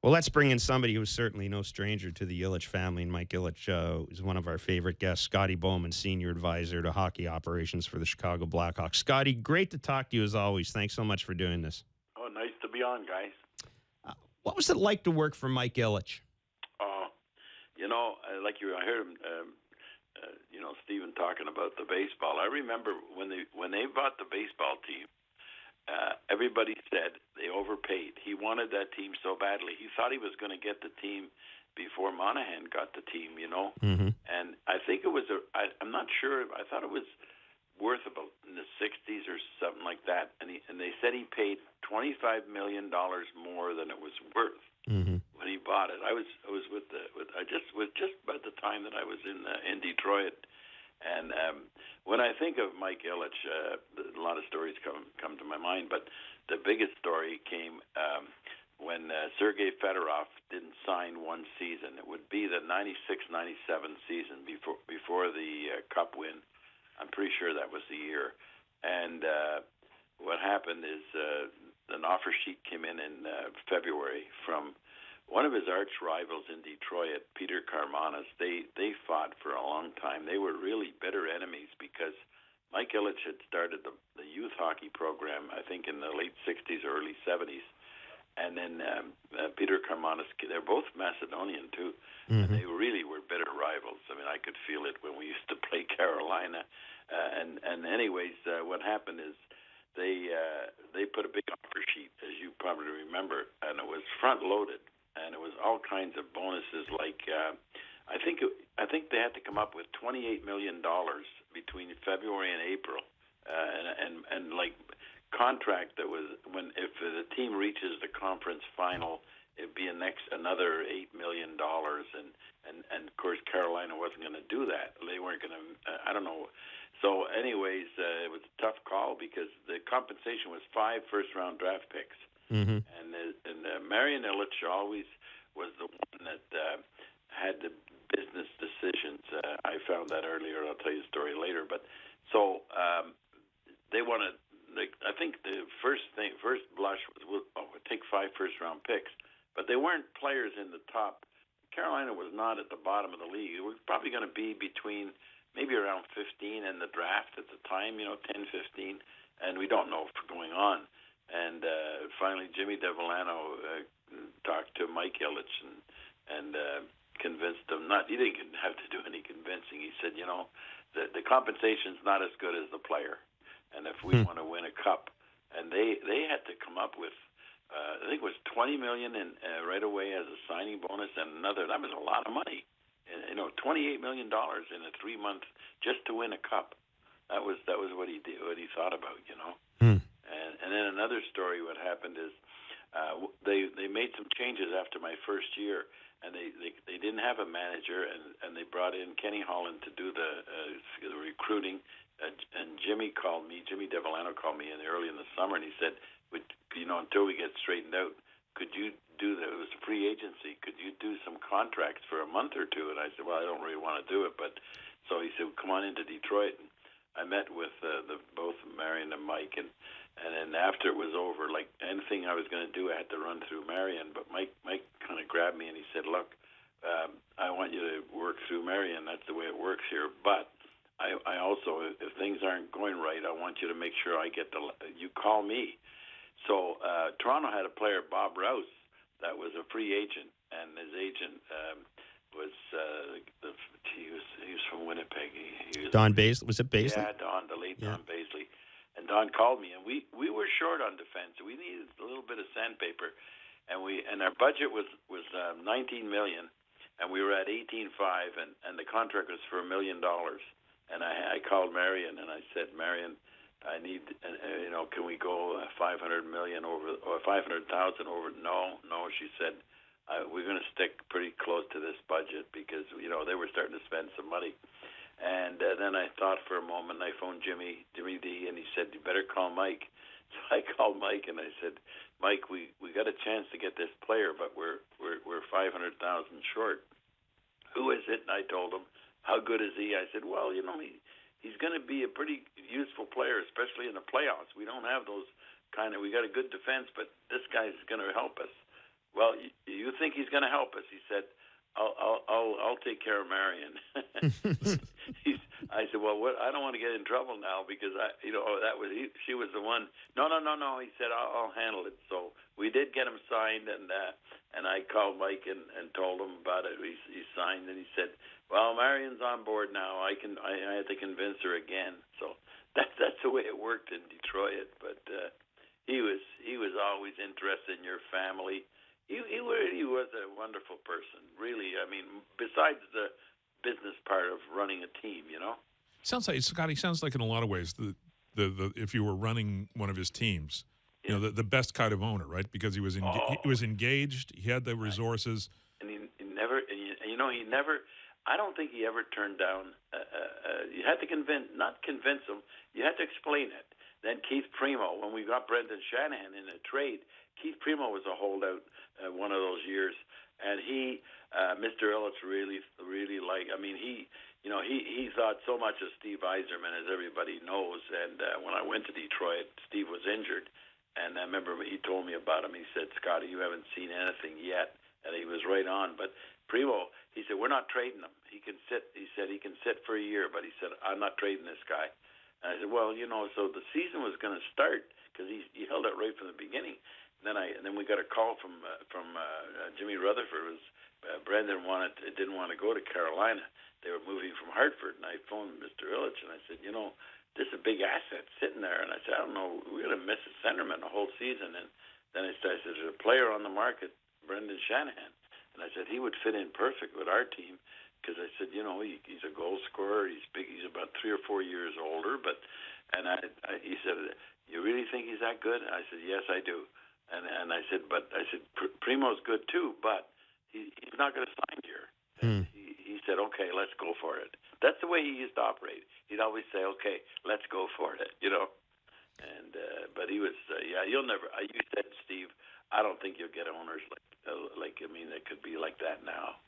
Well, let's bring in somebody who's certainly no stranger to the Ilitch family. And Mike Ilitch is one of our favorite guests, Scotty Bowman, Senior Advisor to Hockey Operations for the Chicago Blackhawks. Scotty, great to talk to you as always. Thanks so much for doing this. Oh, nice to be on, guys. What was it like to work for Mike Ilitch? I heard him, Stephen talking about the baseball. I remember when they bought the baseball team, everybody said they overpaid. He wanted that team so badly. He thought he was going to get the team before Monahan got the team, Mm-hmm. And I think it was I'm not sure. I thought it was worth about in the 60s or something like that. And they said he paid $25 million more than it was worth. Mm-hmm. When he bought it. I was just about the time that I was in Detroit, and when I think of Mike Ilitch, a lot of stories come to my mind, but the biggest story came when Sergei Fedorov didn't sign one season. It would be the 96-97 season before the Cup win. I'm pretty sure that was the year, and what happened is an offer sheet came in February from one of his arch rivals in Detroit, Peter Karmanos. They fought for a long time. They were really bitter enemies because Mike Ilitch had started the youth hockey program, I think, in the late 60s, early 70s. And then Peter Karmanos, they're both Macedonian, too. Mm-hmm. And they really were bitter rivals. I mean, I could feel it when we used to play Carolina. And anyways, what happened is they put a big offer sheet, as you probably remember, and it was front-loaded. And it was all kinds of bonuses. Like I think they had to come up with $28 million between February and April, and like contract that was if the team reaches the conference final, it'd be another $8 million, and of course Carolina wasn't going to do that. They weren't going to. I don't know. So anyways, it was a tough call because the compensation was 5 first-round draft picks. Mm-hmm. And Marian Ilitch always was the one that had the business decisions. I found that earlier. I'll tell you the story later. But so they wanted. I think the first blush was we'll take 5 first-round picks, but they weren't players in the top. Carolina was not at the bottom of the league. It was probably going to be between maybe around 15 in the draft at the time. 10, 15, and we don't know what's going on. And finally, Jimmy DeVolano talked to Mike Ilitch and convinced him. He didn't have to do any convincing. He said, the compensation's not as good as the player, and if we want to win a cup, and they had to come up with, I think it was $20 million right away as a signing bonus, and another. That was a lot of money. $28 million in a 3-month just to win a cup. That was what he did. What he thought about. And then another story, what happened is they made some changes after my first year, and they didn't have a manager, and they brought in Kenny Holland to do the recruiting. And Jimmy DeVolano called me early in the summer, and he said, until we get straightened out, could you do that? It was a free agency. Could you do some contracts for a month or two? And I said, well, I don't really want to do it. But so he said, well, come on into Detroit. And I met with both Marion and Mike, and then after it was over, like anything I was going to do, I had to run through Marion. But Mike kind of grabbed me and he said, look, I want you to work through Marion. That's the way it works here. But I also, if things aren't going right, I want you to make sure you call me. So Toronto had a player, Bob Rouse, that was a free agent, and his agent was he was from Winnipeg. He was Don Baisley. Was it Baisley? Yeah, Don, the late Don Baisley. And Don called me, and we were short on defense. We needed a little bit of sandpaper, and our budget was $19 million, and we were at $18.5, and the contract was for $1 million. And I called Marion, and I said, Marion, I need, can we go 500 million over or 500,000 over? No, she said, we're going to stick pretty close to this budget because they were starting to spend some money. And then I thought for a moment. I phoned Jimmy D, and he said, you better call Mike. So I called Mike, and I said, Mike, we got a chance to get this player, but we're 500,000 short. Who is it? And I told him, how good is he? I said, well, he's going to be a pretty useful player, especially in the playoffs. We don't have those we got a good defense, but this guy's going to help us. well, you think he's going to help us? He said, I'll take care of Marion. I said, well, what? I don't want to get in trouble now because she was the one. No. He said, I'll handle it. So we did get him signed, and I called Mike and told him about it. He signed, and he said, well, Marion's on board now. I had to convince her again. So that's the way it worked in Detroit. But he was always interested in your family. He really was a wonderful person, really. I mean, besides the business part of running a team, Sounds like Scotty. Sounds like in a lot of ways the if you were running one of his teams, yeah. the best kind of owner, right? Because he was he was engaged. He had the resources, and he never. He never. I don't think he ever turned down. You had to not convince him. You had to explain it. Then Keith Primo, when we got Brendan Shanahan in a trade, Keith Primo was a holdout one of those years, and Mr. Ilitch really liked. I mean, he thought so much of Steve Yzerman, as everybody knows. And when I went to Detroit, Steve was injured, and I remember he told me about him. He said, "Scotty, you haven't seen anything yet," and he was right on. But Primo, he said, "We're not trading him. He can sit." He said, "He can sit for a year," but he said, "I'm not trading this guy." And I said, well, so the season was going to start because he held it right from the beginning. And then we got a call from Jimmy Rutherford. Brendan didn't want to go to Carolina. They were moving from Hartford, and I phoned Mr. Ilitch, and I said, this is a big asset sitting there. And I said, I don't know, we're going to miss a centerman the whole season. And then I said, there's a player on the market, Brendan Shanahan. And I said, he would fit in perfect with our team. Because I said, he's a goal scorer. He's big. He's about 3 or 4 years older. He said, you really think he's that good? And I said, yes, I do. And I said, Primo's good too, but he's not going to sign here. And he said, okay, let's go for it. That's the way he used to operate. He'd always say, okay, let's go for it. And but he was, you'll never. You said, Steve, I don't think you'll get owners that could be like that now.